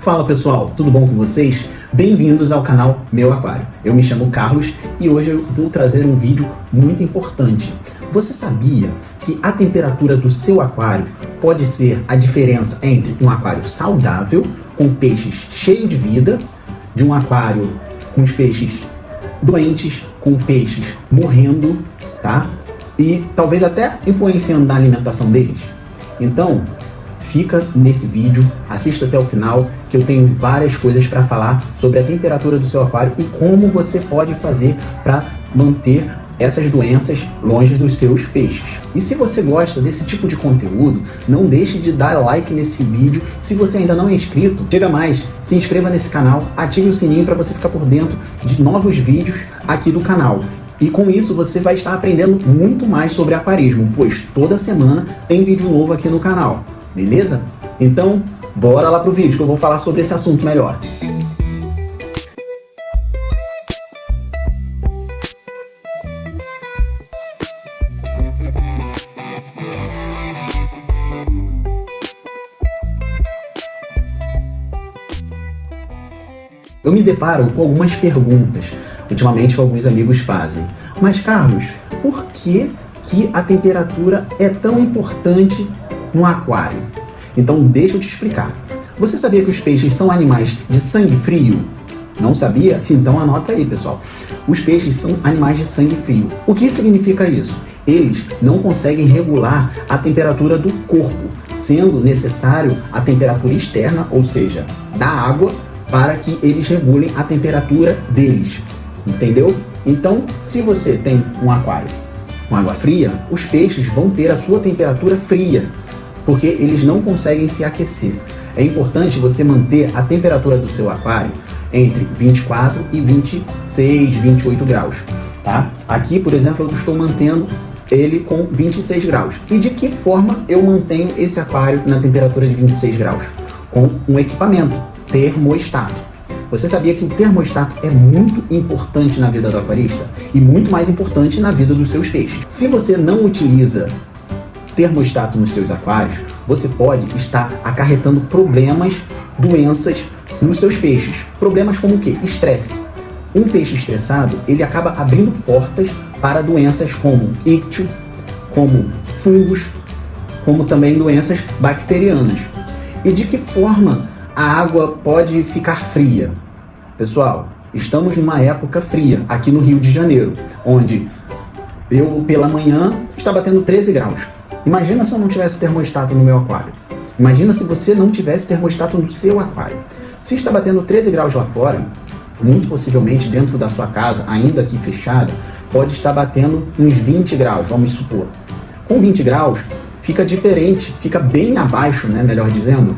Fala pessoal, tudo bom com vocês? Bem-vindos ao canal Meu Aquário. Eu me chamo Carlos e hoje eu vou trazer um vídeo muito importante. Você sabia que a temperatura do seu aquário pode ser a diferença entre um aquário saudável, com peixes cheios de vida, de um aquário com os peixes doentes, com peixes morrendo, tá? E talvez até influenciando na alimentação deles? Então, fica nesse vídeo, assista até o final, que eu tenho várias coisas para falar sobre a temperatura do seu aquário e como você pode fazer para manter essas doenças longe dos seus peixes. E se você gosta desse tipo de conteúdo, não deixe de dar like nesse vídeo. Se você ainda não é inscrito, chega mais, se inscreva nesse canal, ative o sininho para você ficar por dentro de novos vídeos aqui do canal. E com isso você vai estar aprendendo muito mais sobre aquarismo, pois toda semana tem vídeo novo aqui no canal. Beleza? Então, bora lá pro vídeo que eu vou falar sobre esse assunto melhor. Eu me deparo com algumas perguntas, ultimamente que alguns amigos fazem. Mas Carlos, por que a temperatura é tão importante no aquário? Então deixa eu te explicar. Você sabia que os peixes são animais de sangue frio? Não sabia? Então anota aí, pessoal. Os peixes são animais de sangue frio. O que significa isso? Eles não conseguem regular a temperatura do corpo, sendo necessário a temperatura externa, ou seja, da água, para que eles regulem a temperatura deles. Entendeu? Então, se você tem um aquário com água fria, os peixes vão ter a sua temperatura fria, porque eles não conseguem se aquecer. É importante você manter a temperatura do seu aquário entre 24 e 26, 28 graus, tá? Aqui, por exemplo, eu estou mantendo ele com 26 graus. E de que forma eu mantenho esse aquário na temperatura de 26 graus? Com um equipamento, termostato. Você sabia que o termostato é muito importante na vida do aquarista e muito mais importante na vida dos seus peixes? Se você não utiliza termostato nos seus aquários, você pode estar acarretando problemas, doenças nos seus peixes. Problemas como o quê? Estresse. Um peixe estressado, ele acaba abrindo portas para doenças como ictio, como fungos, como também doenças bacterianas. E de que forma a água pode ficar fria? Pessoal, estamos numa época fria aqui no Rio de Janeiro, onde eu pela manhã está batendo 13 graus. Imagina se eu não tivesse termostato no meu aquário. Imagina se você não tivesse termostato no seu aquário. Se está batendo 13 graus lá fora, muito possivelmente dentro da sua casa, ainda aqui fechada, pode estar batendo uns 20 graus, vamos supor. Com 20 graus, fica diferente, fica bem abaixo, né, melhor dizendo,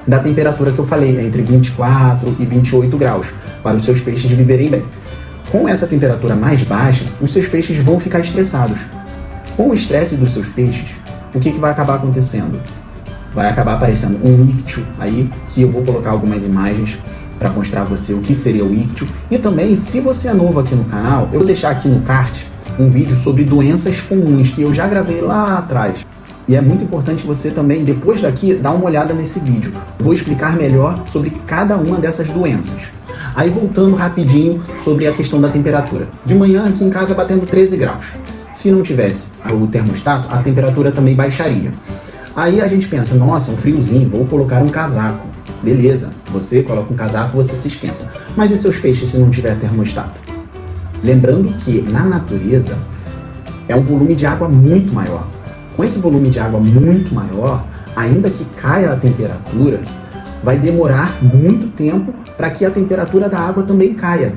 da temperatura que eu falei, entre 24 e 28 graus, para os seus peixes viverem bem. Com essa temperatura mais baixa, os seus peixes vão ficar estressados. Com o estresse dos seus peixes, o que vai acabar acontecendo? Vai acabar aparecendo um ictio aí, que eu vou colocar algumas imagens para mostrar a você o que seria o ictio. E também, se você é novo aqui no canal, eu vou deixar aqui no card um vídeo sobre doenças comuns, que eu já gravei lá atrás. E é muito importante você também, depois daqui, dar uma olhada nesse vídeo. Vou explicar melhor sobre cada uma dessas doenças. Aí voltando rapidinho sobre a questão da temperatura. De manhã aqui em casa batendo 13 graus. Se não tivesse o termostato, a temperatura também baixaria. Aí a gente pensa, nossa, um friozinho, vou colocar um casaco. Beleza, você coloca um casaco, você se esquenta. Mas e seus peixes se não tiver termostato? Lembrando que na natureza é um volume de água muito maior. Com esse volume de água muito maior, ainda que caia a temperatura, vai demorar muito tempo para que a temperatura da água também caia.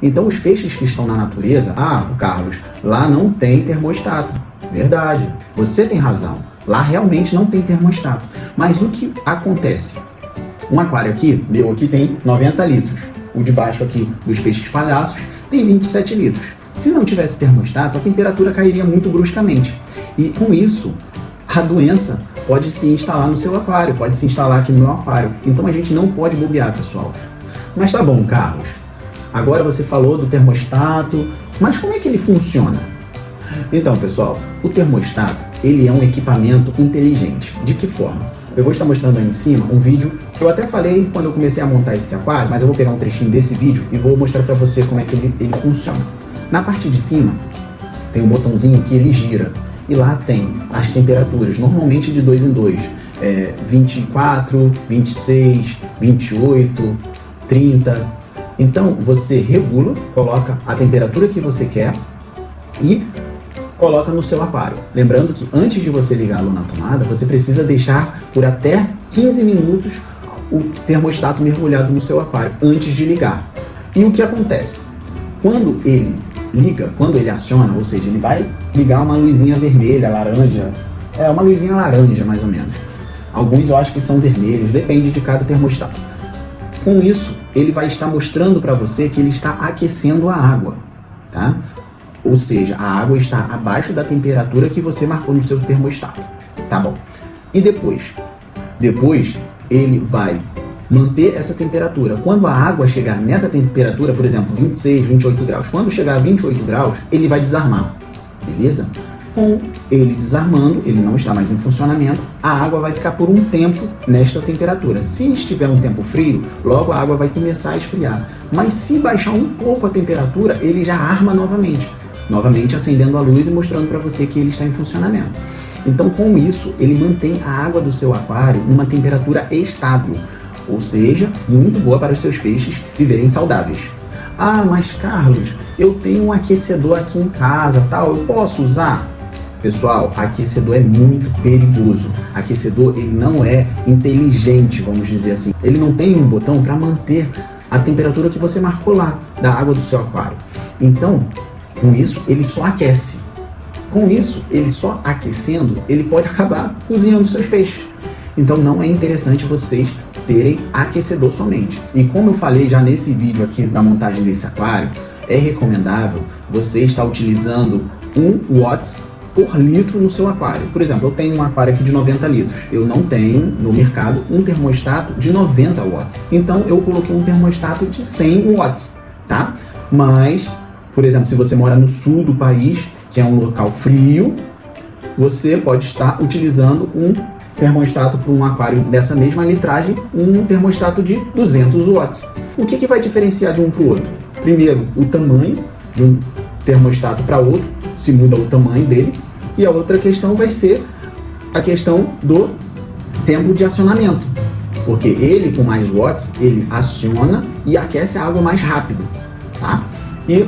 Então os peixes que estão na natureza, Carlos, lá não tem termostato. Verdade, você tem razão, lá realmente não tem termostato. Mas o que acontece? Um aquário aqui, meu aqui tem 90 litros. O de baixo aqui dos peixes palhaços tem 27 litros. Se não tivesse termostato, a temperatura cairia muito bruscamente. E com isso, a doença pode se instalar no seu aquário, pode se instalar aqui no meu aquário. Então a gente não pode bobear, pessoal. Mas tá bom, Carlos. Agora você falou do termostato, mas como é que ele funciona? Então, pessoal, o termostato, ele é um equipamento inteligente. De que forma? eu vou estar mostrando aí em cima um vídeo que eu até falei quando eu comecei a montar esse aquário, mas eu vou pegar um trechinho desse vídeo e vou mostrar para você como é que ele funciona. Na parte de cima tem um botãozinho que ele gira e lá tem as temperaturas, normalmente de 2 em 2, 24, 26, 28, 30. Então você regula, coloca a temperatura que você quer e coloca no seu aquário. Lembrando que antes de você ligá-lo na tomada, você precisa deixar por até 15 minutos o termostato mergulhado no seu aquário antes de ligar. E o que acontece? Quando ele liga, quando ele aciona, ou seja, ele vai ligar uma luzinha vermelha, laranja, uma luzinha laranja mais ou menos. Alguns eu acho que são vermelhos, depende de cada termostato. Com isso, ele vai estar mostrando para você que ele está aquecendo a água, tá? Ou seja, a água está abaixo da temperatura que você marcou no seu termostato, tá bom? E depois ele vai manter essa temperatura. Quando a água chegar nessa temperatura, por exemplo, 26, 28 graus, quando chegar a 28 graus, ele vai desarmar, beleza? Com ele desarmando, ele não está mais em funcionamento, a água vai ficar por um tempo nesta temperatura. Se estiver um tempo frio, logo a água vai começar a esfriar. Mas se baixar um pouco a temperatura, ele já arma novamente acendendo a luz e mostrando para você que ele está em funcionamento. Então, com isso, ele mantém a água do seu aquário numa temperatura estável, ou seja, muito boa para os seus peixes viverem saudáveis. Ah, mas Carlos, eu tenho um aquecedor aqui em casa, tal, eu posso usar? Pessoal, aquecedor é muito perigoso. Aquecedor, ele não é inteligente, vamos dizer assim. Ele não tem um botão para manter a temperatura que você marcou lá da água do seu aquário. Então, com isso, ele só aquece. Com isso, ele só aquecendo, ele pode acabar cozinhando seus peixes. Então, não é interessante vocês terem aquecedor somente. E como eu falei já nesse vídeo aqui da montagem desse aquário, é recomendável você estar utilizando 1 watts por litro no seu aquário. Por exemplo, eu tenho um aquário aqui de 90 litros. Eu não tenho no mercado um termostato de 90 watts. Então, eu coloquei um termostato de 100 watts, tá? Mas, por exemplo, se você mora no sul do país, que é um local frio, você pode estar utilizando um termostato para um aquário dessa mesma litragem, um termostato de 200 watts. O que vai diferenciar de um para o outro? Primeiro, o tamanho de um termostato para outro, se muda o tamanho dele, e a outra questão vai ser a questão do tempo de acionamento, porque ele com mais watts, ele aciona e aquece a água mais rápido, tá? E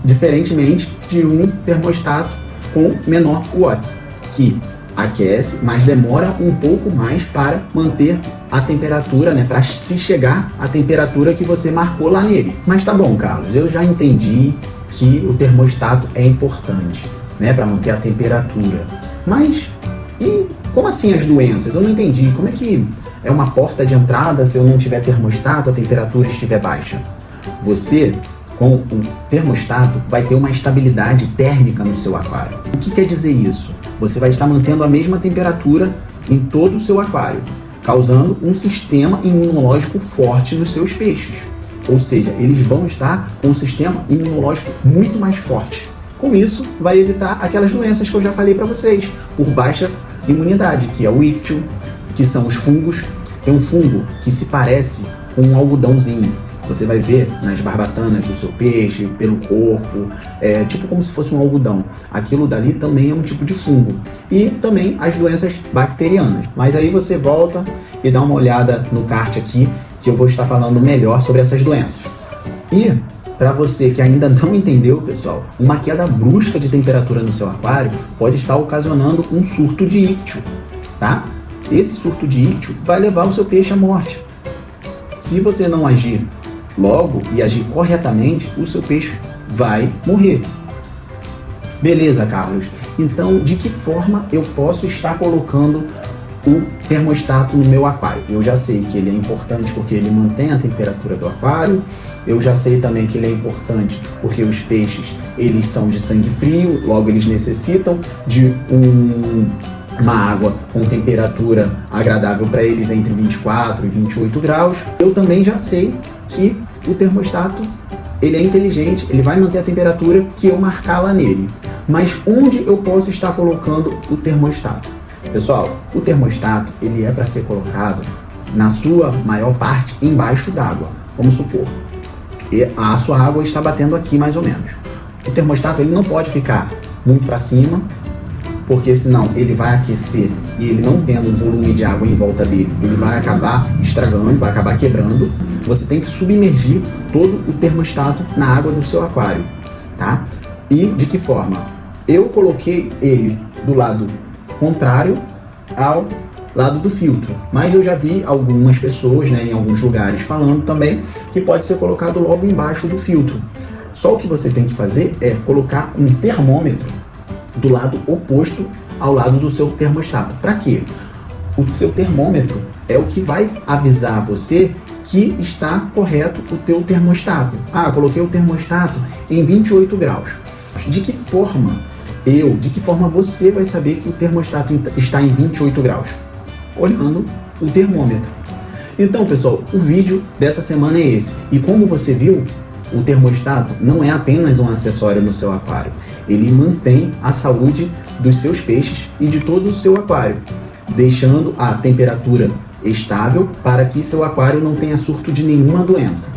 diferentemente de um termostato com menor watts, que aquece, mas demora um pouco mais para manter a temperatura, né, para se chegar à temperatura que você marcou lá nele. Mas tá bom, Carlos, eu já entendi que o termostato é importante, né, para manter a temperatura. Mas e como assim as doenças? Eu não entendi. Como é que é uma porta de entrada se eu não tiver termostato, a temperatura estiver baixa? Você, com o termostato, vai ter uma estabilidade térmica no seu aquário. O que quer dizer isso? Você vai estar mantendo a mesma temperatura em todo o seu aquário, causando um sistema imunológico forte nos seus peixes. Ou seja, eles vão estar com um sistema imunológico muito mais forte. Com isso, vai evitar aquelas doenças que eu já falei para vocês, por baixa imunidade, que é o íctio, que são os fungos. Tem um fungo que se parece com um algodãozinho. Você vai ver nas barbatanas do seu peixe, pelo corpo, tipo como se fosse um algodão. Aquilo dali também é um tipo de fungo. E também as doenças bacterianas. Mas aí você volta e dá uma olhada no card aqui, que eu vou estar falando melhor sobre essas doenças. E, para você que ainda não entendeu, pessoal, uma queda brusca de temperatura no seu aquário pode estar ocasionando um surto de íctio, tá? Esse surto de íctio vai levar o seu peixe à morte. Se você não agir logo e agir corretamente, o seu peixe vai morrer. Beleza, Carlos. Então, de que forma eu posso estar colocando o termostato no meu aquário? Eu já sei que ele é importante porque ele mantém a temperatura do aquário. Eu já sei também que ele é importante porque os peixes, eles são de sangue frio, logo eles necessitam de uma água com temperatura agradável para eles entre 24 e 28 graus. Eu também já sei que o termostato, ele é inteligente, ele vai manter a temperatura que eu marcar lá nele. Mas onde eu posso estar colocando o termostato? Pessoal, o termostato ele é para ser colocado na sua maior parte embaixo d'água. Vamos supor, e a sua água está batendo aqui mais ou menos. O termostato ele não pode ficar muito para cima, porque senão ele vai aquecer e ele não tendo um volume de água em volta dele, ele vai acabar estragando, vai acabar quebrando. Você tem que submergir todo o termostato na água do seu aquário, tá? E de que forma? Eu coloquei ele do lado contrário ao lado do filtro, mas eu já vi algumas pessoas, né, em alguns lugares falando também que pode ser colocado logo embaixo do filtro. Só o que você tem que fazer é colocar um termômetro do lado oposto ao lado do seu termostato. Para quê? O seu termômetro é o que vai avisar você que está correto o teu termostato. Ah, coloquei o termostato em 28 graus. De que forma você vai saber que o termostato está em 28 graus? Olhando o termômetro. Então, pessoal, o vídeo dessa semana é esse. E como você viu, o termostato não é apenas um acessório no seu aquário. Ele mantém a saúde dos seus peixes e de todo o seu aquário, deixando a temperatura estável para que seu aquário não tenha surto de nenhuma doença.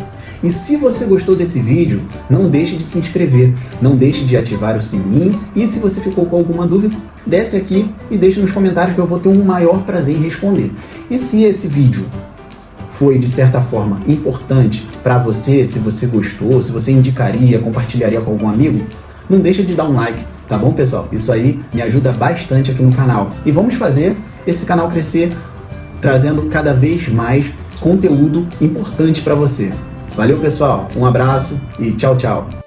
E se você gostou desse vídeo, não deixe de se inscrever, não deixe de ativar o sininho e se você ficou com alguma dúvida, desce aqui e deixe nos comentários que eu vou ter um maior prazer em responder. E se esse vídeo foi de certa forma importante para você, se você gostou, se você indicaria, compartilharia com algum amigo, não deixa de dar um like, tá bom, pessoal? Isso aí me ajuda bastante aqui no canal. E vamos fazer esse canal crescer, trazendo cada vez mais conteúdo importante para você. Valeu, pessoal, um abraço e tchau, tchau!